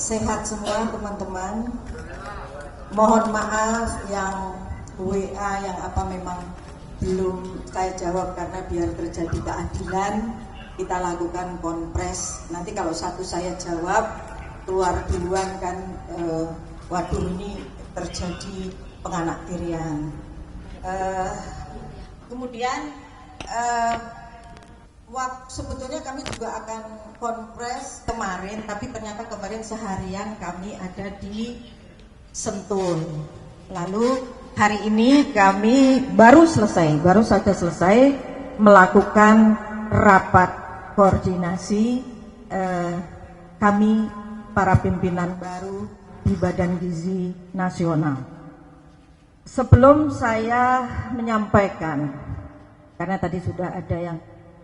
Sehat semua teman-teman. Mohon maaf yang WA yang apa memang belum saya jawab karena biar terjadi keadilan kita lakukan konpres. Nanti kalau satu saya jawab keluar duluan kan, waduh ini terjadi penganaktirian. Kemudian sebetulnya kami juga akan konpres kemarin, tapi ternyata kemarin seharian kami ada di Sentul. Lalu hari ini kami baru saja selesai melakukan rapat koordinasi kami para pimpinan baru di Badan Gizi Nasional. Sebelum saya menyampaikan, karena tadi sudah ada yang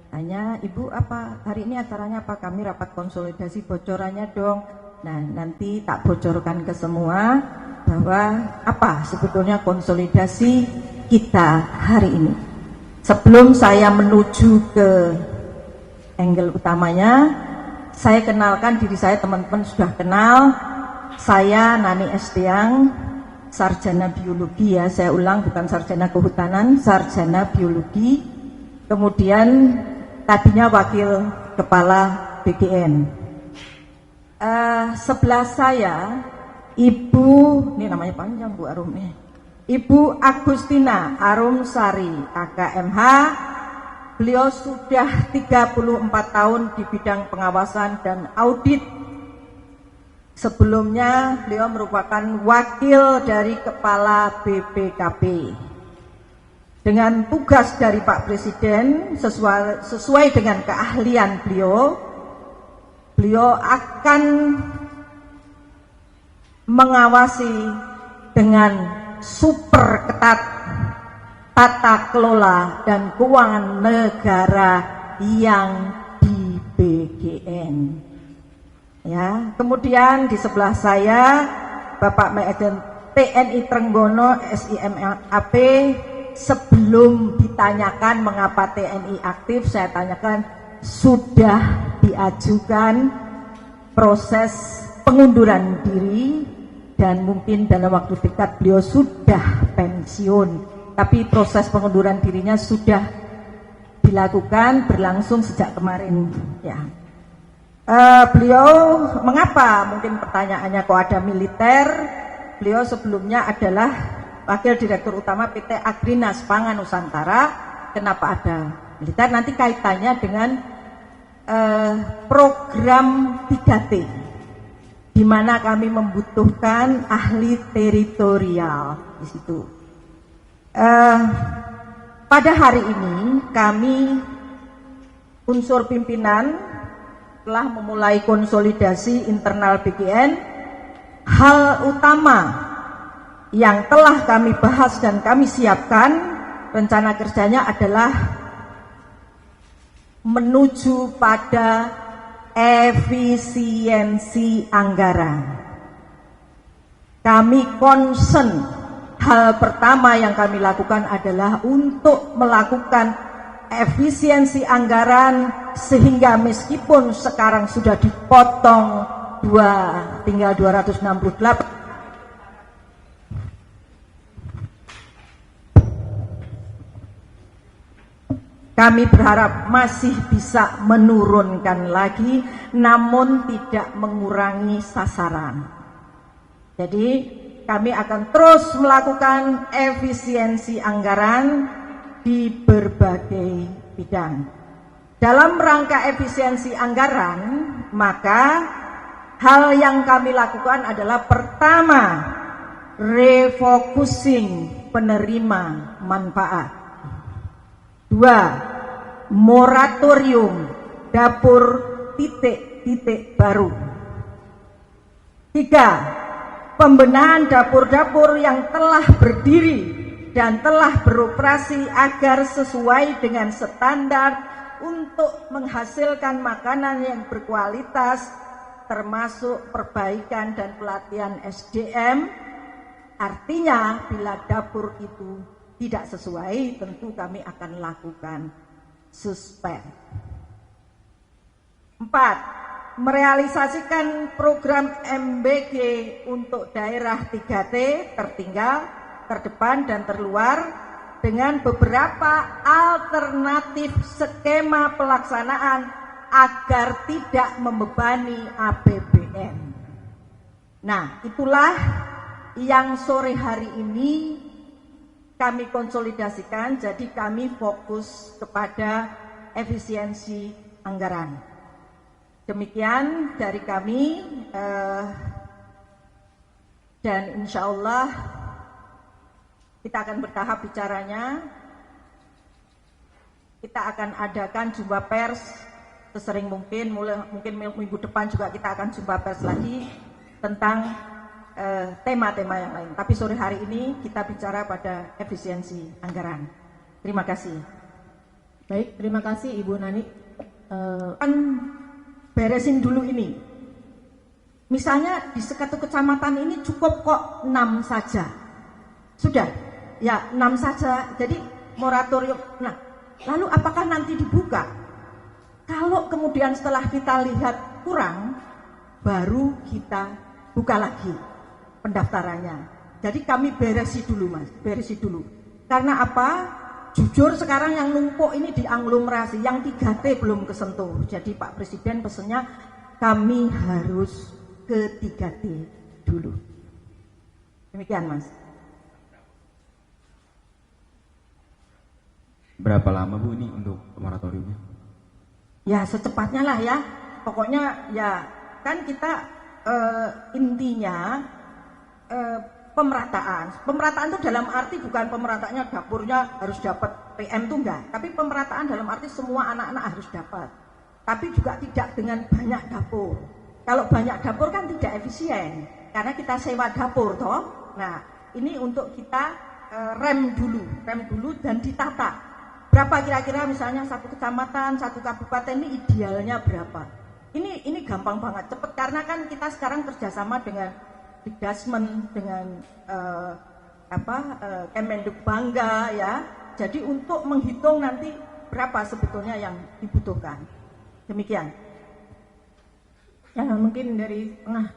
tanya, Ibu apa hari ini acaranya apa? Kami rapat konsolidasi, bocorannya dong. Nah nanti tak bocorkan ke semua bahwa apa sebetulnya konsolidasi kita hari ini. Sebelum saya menuju ke angle utamanya, saya kenalkan diri saya, teman-teman sudah kenal. Saya Nani Estiang, sarjana biologi ya, saya ulang bukan sarjana kehutanan, sarjana biologi. Kemudian tadinya wakil kepala BGN. Sebelah saya Ibu, ini namanya panjang Bu Arum nih, Ibu Agustina Arumsari AKMH. Beliau sudah 34 tahun di bidang pengawasan dan audit. Sebelumnya beliau merupakan wakil dari kepala BPKP. Dengan tugas dari Pak Presiden sesuai dengan keahlian beliau akan mengawasi dengan super ketat tata kelola dan keuangan negara yang di BGN. Ya, kemudian di sebelah saya Bapak Majen TNI Trenggono SIMAP. Sebelum ditanyakan mengapa TNI aktif, saya tanyakan sudah diajukan proses pengunduran diri dan mungkin dalam waktu dekat beliau sudah pensiun, tapi proses pengunduran dirinya sudah dilakukan berlangsung sejak kemarin ya. Beliau mengapa, mungkin pertanyaannya kok ada militer. Beliau sebelumnya adalah Wakil Direktur Utama PT Agrinas Pangan Nusantara. Kenapa ada militer? Nanti kaitannya dengan program 3T, di mana kami membutuhkan ahli teritorial di situ. Pada hari ini kami unsur pimpinan telah memulai konsolidasi internal BGN. Hal utama yang telah kami bahas dan kami siapkan rencana kerjanya adalah menuju pada efisiensi anggaran. Kami concern, hal pertama yang kami lakukan adalah untuk melakukan efisiensi anggaran sehingga meskipun sekarang sudah dipotong tinggal 268, kami berharap masih bisa menurunkan lagi, namun tidak mengurangi sasaran. Jadi kami akan terus melakukan efisiensi anggaran di berbagai bidang. Dalam rangka efisiensi anggaran, maka hal yang kami lakukan adalah pertama, refocusing penerima manfaat. 2. Moratorium dapur titik-titik baru. 3. Pembenahan dapur-dapur yang telah berdiri dan telah beroperasi agar sesuai dengan standar untuk menghasilkan makanan yang berkualitas, termasuk perbaikan dan pelatihan SDM. Artinya bila dapur itu tidak sesuai, tentu kami akan lakukan suspend. 4. merealisasikan program MBG untuk daerah 3T tertinggal, terdepan dan terluar dengan beberapa alternatif skema pelaksanaan agar tidak membebani APBN. Nah, itulah yang sore hari ini kami konsolidasikan, jadi kami fokus kepada efisiensi anggaran. Demikian dari kami, dan insya Allah kita akan bertahap bicaranya. Kita akan adakan jumpa pers sesering mungkin, mungkin minggu depan juga kita akan jumpa pers lagi tentang tema-tema yang lain. Tapi sore hari ini kita bicara pada efisiensi anggaran. Terima kasih. Baik, terima kasih Ibu Nani. Beresin dulu ini. Misalnya di satu kecamatan ini cukup kok 6 saja. Sudah, ya 6 saja. Jadi moratorium. Nah, lalu apakah nanti dibuka? Kalau kemudian setelah kita lihat kurang, baru kita buka lagi pendaftarannya. Jadi kami beresi dulu, Mas, beresi dulu. Karena apa? Jujur sekarang yang numpuk ini di aglomerasi, yang 3T belum kesentuh. Jadi Pak Presiden pesennya kami harus ke 3T dulu. Demikian, Mas. Berapa lama Bu ini untuk moratoriumnya? Ya secepatnya lah ya. Pokoknya ya kan kita intinya pemerataan itu dalam arti bukan pemerataannya dapurnya harus dapat PM itu enggak, tapi pemerataan dalam arti semua anak-anak harus dapat, tapi juga tidak dengan banyak dapur. Kalau banyak dapur kan tidak efisien karena kita sewa dapur toh. Nah ini untuk kita rem dulu dan ditata berapa kira-kira, misalnya satu kecamatan, satu kabupaten ini idealnya berapa. Ini gampang banget, cepet, karena kan kita sekarang kerjasama dengan Digasmen, dengan Kemenduk Bangga ya. Jadi untuk menghitung nanti berapa sebetulnya yang dibutuhkan. Demikian. Ya, mungkin dari tengah,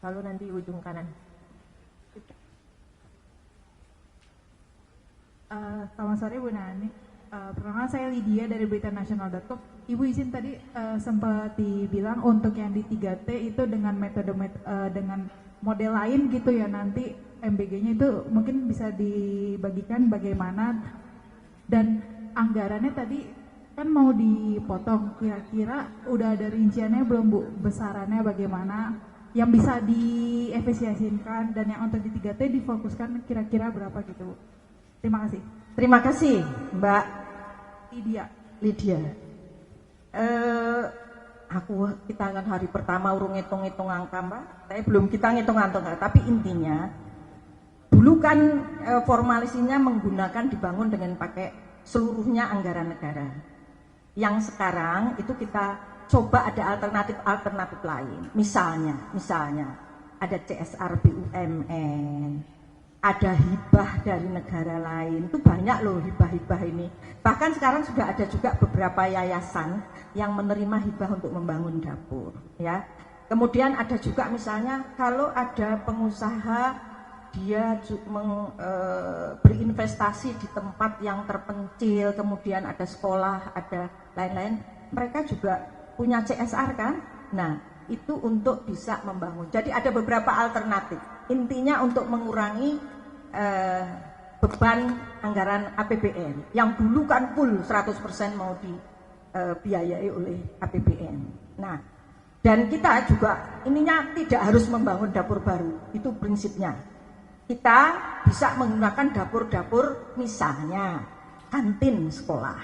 lalu nanti ujung kanan. Selamat sore Bu Nani. Perkenalkan saya Lydia dari beritaNasional.com. Ibu izin tadi sempat dibilang untuk yang di 3T itu dengan metode dengan model lain gitu ya, nanti MBG-nya itu mungkin bisa dibagikan bagaimana, dan anggarannya tadi kan mau dipotong, kira-kira udah ada rinciannya belum Bu, besarannya bagaimana yang bisa diefisiensikan, dan yang untuk di 3T difokuskan kira-kira berapa gitu Bu. Terima kasih. Terima kasih Mbak Lydia. Kita kan hari pertama urung ngitung-ngitung angka Mbak. Kita ngitung-ngitung angka, tapi intinya dulu kan formalisinya menggunakan dibangun dengan pakai seluruhnya anggaran negara. Yang sekarang itu kita coba ada alternatif lain. Misalnya ada CSR BUMN, ada hibah dari negara lain, itu banyak loh hibah-hibah ini. Bahkan sekarang sudah ada juga beberapa yayasan yang menerima hibah untuk membangun dapur ya. Kemudian ada juga misalnya kalau ada pengusaha dia berinvestasi di tempat yang terpencil, kemudian ada sekolah, ada lain-lain, mereka juga punya CSR kan. Nah itu untuk bisa membangun. Jadi ada beberapa alternatif. Intinya untuk mengurangi beban anggaran APBN yang dulu kan full 100% mau dibiayai oleh APBN. Nah, dan kita juga ininya tidak harus membangun dapur baru, itu prinsipnya. Kita bisa menggunakan dapur-dapur misalnya kantin sekolah.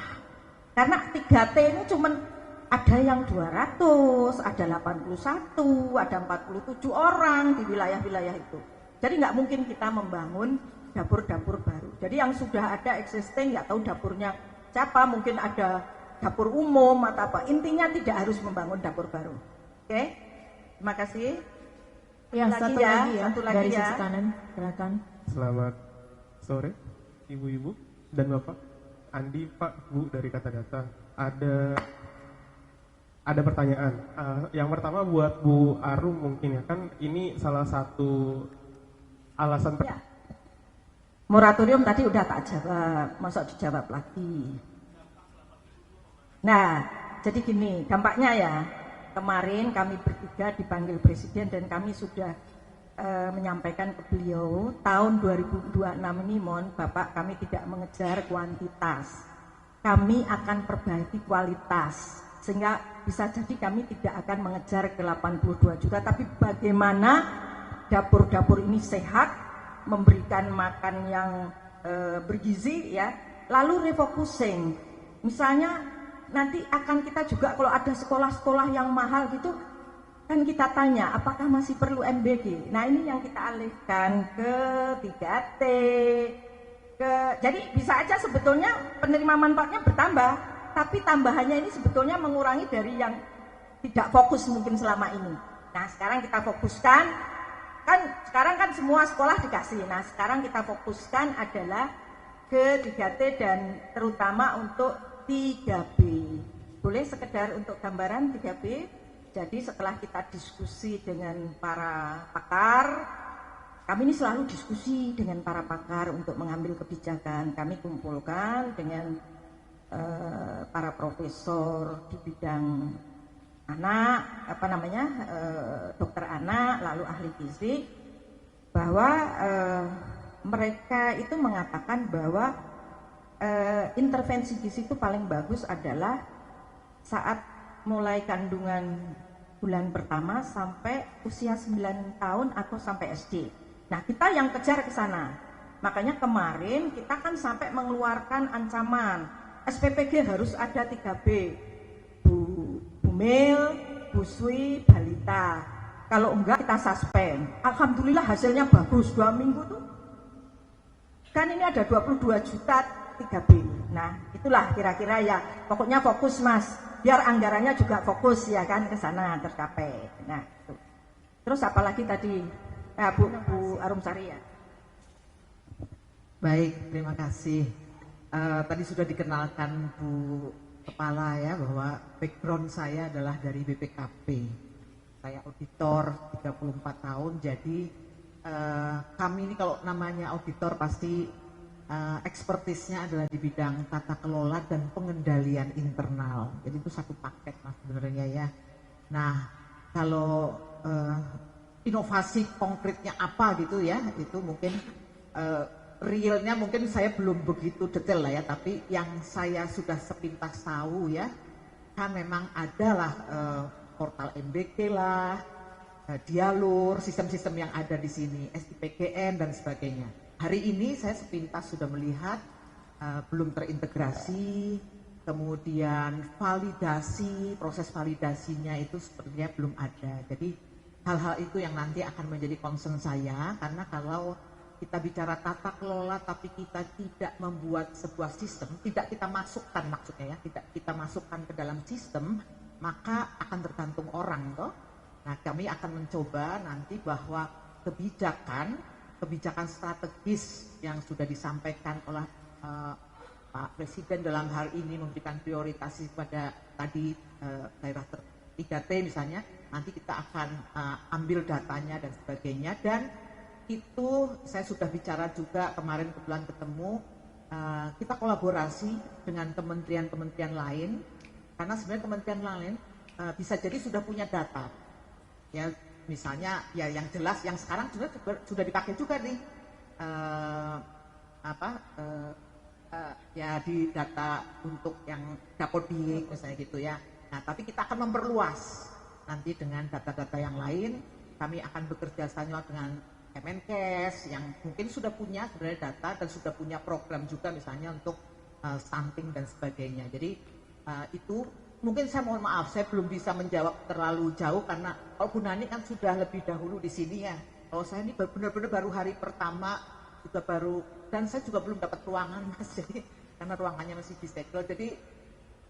Karena 3T ini cuman ada yang 200, ada 81, ada 47 orang di wilayah-wilayah itu. Jadi nggak mungkin kita membangun dapur-dapur baru. Jadi yang sudah ada existing, nggak tahu dapurnya siapa, mungkin ada dapur umum atau apa. Intinya tidak harus membangun dapur baru. Oke, terima kasih. Ya, satu lagi dari ya. sisi kanan, silakan. Selamat sore, ibu-ibu dan bapak. Andi, Pak, Bu dari Kata Data. Ada ada pertanyaan. Yang pertama buat Bu Arum mungkin ya, kan ini salah satu alasan Ya. Moratorium tadi udah tak jawab, masa dijawab lagi. Nah, jadi gini, dampaknya ya, kemarin kami bertiga dipanggil Presiden dan kami sudah menyampaikan ke beliau, tahun 2026 ini mohon Bapak kami tidak mengejar kuantitas, kami akan perbaiki kualitas, sehingga bisa jadi kami tidak akan mengejar ke 82 juta, tapi bagaimana dapur-dapur ini sehat, memberikan makan yang bergizi ya, lalu refocusing, misalnya nanti akan kita juga kalau ada sekolah-sekolah yang mahal gitu, kan kita tanya apakah masih perlu MBG. Nah ini yang kita alihkan ke 3T, jadi bisa aja sebetulnya penerima manfaatnya bertambah, tapi tambahannya ini sebetulnya mengurangi dari yang tidak fokus mungkin selama ini. Nah sekarang kita fokuskan, kan sekarang kan semua sekolah dikasih, nah sekarang kita fokuskan adalah ke 3T dan terutama untuk 3B. Boleh sekedar untuk gambaran 3B. Jadi setelah kita diskusi dengan para pakar, kami ini selalu diskusi dengan para pakar untuk mengambil kebijakan. Kami kumpulkan dengan para profesor di bidang anak, dokter anak, lalu ahli gizi, bahwa mereka itu mengatakan bahwa intervensi gizi itu paling bagus adalah saat mulai kandungan bulan pertama sampai usia 9 tahun atau sampai SD. Nah kita yang kejar ke sana. Makanya kemarin kita kan sampai mengeluarkan ancaman SPPG harus ada 3B, Bumil, Busui, Balita. Kalau enggak kita suspend. Alhamdulillah hasilnya bagus, 2 minggu tuh. Kan ini ada 22 juta 3B. Nah itulah kira-kira ya, pokoknya fokus Mas. Biar anggarannya juga fokus ya kan ke sana tercapai. Nah, itu. Terus apalagi tadi Bu Arumsari ya. Baik, terima kasih. Tadi sudah dikenalkan Bu Kepala ya bahwa background saya adalah dari BPKP. Saya auditor 34 tahun. Jadi kami ini kalau namanya auditor pasti ekspertisnya adalah di bidang tata kelola dan pengendalian internal. Jadi itu satu paket Mas sebenarnya ya. Nah kalau inovasi konkretnya apa gitu ya, itu mungkin realnya mungkin saya belum begitu detail lah ya. Tapi yang saya sudah sepintas tahu ya, kan memang adalah portal MBK lah, Dialur, sistem-sistem yang ada di sini, SIPGN dan sebagainya. Hari ini saya sepintas sudah melihat belum terintegrasi, kemudian validasi, proses validasinya itu sepertinya belum ada. Jadi hal-hal itu yang nanti akan menjadi concern saya, karena kalau kita bicara tata kelola tapi kita tidak membuat sebuah sistem, tidak kita masukkan maksudnya ya, tidak kita masukkan ke dalam sistem, maka akan tergantung orang toh. Nah kami akan mencoba nanti bahwa kebijakan strategis yang sudah disampaikan oleh Pak Presiden dalam hal ini memberikan prioritas pada tadi daerah 3T misalnya, nanti kita akan ambil datanya dan sebagainya. Dan itu saya sudah bicara juga kemarin kebetulan ketemu, kita kolaborasi dengan kementerian-kementerian lain, karena sebenarnya kementerian lain bisa jadi sudah punya data ya. Misalnya ya yang jelas yang sekarang sudah dipakai juga nih ya di data untuk yang Dapodik misalnya gitu ya. Nah tapi kita akan memperluas nanti dengan data-data yang lain. Kami akan bekerja sama dengan Kemenkes yang mungkin sudah punya sebenarnya data dan sudah punya program juga misalnya untuk stunting dan sebagainya. Jadi itu mungkin saya mohon maaf, saya belum bisa menjawab terlalu jauh karena kalau Bu Nani kan sudah lebih dahulu di sini ya. Kalau saya ini benar-benar baru hari pertama juga baru, dan saya juga belum dapat ruangan Mas, jadi karena ruangannya masih disegel, jadi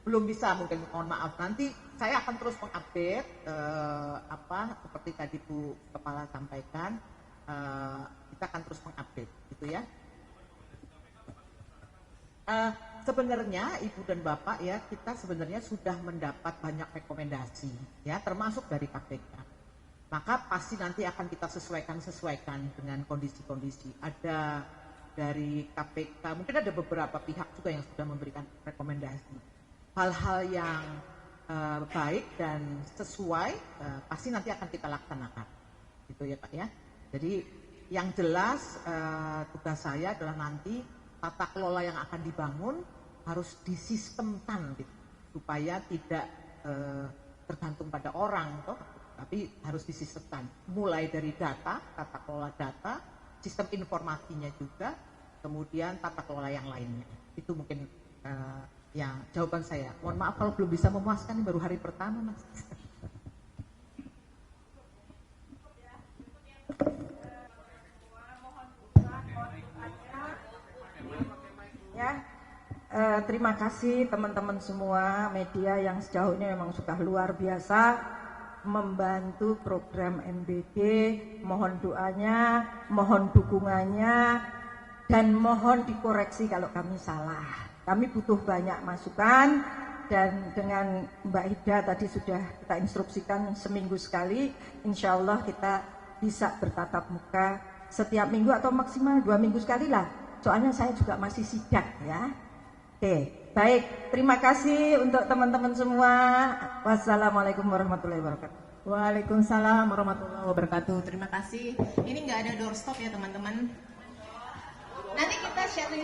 belum bisa mungkin, mohon maaf. Nanti saya akan terus mengupdate seperti tadi Bu Kepala sampaikan, kita akan terus mengupdate gitu ya. sebenarnya Ibu dan Bapak ya, kita sebenarnya sudah mendapat banyak rekomendasi ya, termasuk dari KPK. Maka pasti nanti akan kita sesuaikan dengan kondisi-kondisi. Ada dari KPK, mungkin ada beberapa pihak juga yang sudah memberikan rekomendasi. Hal-hal yang baik dan sesuai pasti nanti akan kita laksanakan, gitu ya Pak ya. Jadi yang jelas tugas saya adalah nanti tata kelola yang akan dibangun harus disistemkan, gitu, supaya tidak tergantung pada orang, toh, tapi harus disistemkan. Mulai dari data, tata kelola data, sistem informasinya juga, kemudian tata kelola yang lainnya. Itu mungkin yang jawaban saya. Mohon maaf kalau belum bisa memuaskan, ini baru hari pertama Mas. Ya, terima kasih teman-teman semua media yang sejauh ini memang sudah luar biasa membantu program MBD. Mohon doanya, mohon dukungannya, dan mohon dikoreksi kalau kami salah. Kami butuh banyak masukan, dan dengan Mbak Ida tadi sudah kita instruksikan seminggu sekali, insya Allah kita bisa bertatap muka setiap minggu atau maksimal 2 minggu sekali lah. Soalnya saya juga masih sidang ya. Oke, baik. Terima kasih untuk teman-teman semua. Wassalamualaikum warahmatullahi wabarakatuh. Waalaikumsalam warahmatullahi wabarakatuh. Terima kasih. Ini nggak ada doorstop ya teman-teman. Nanti kita share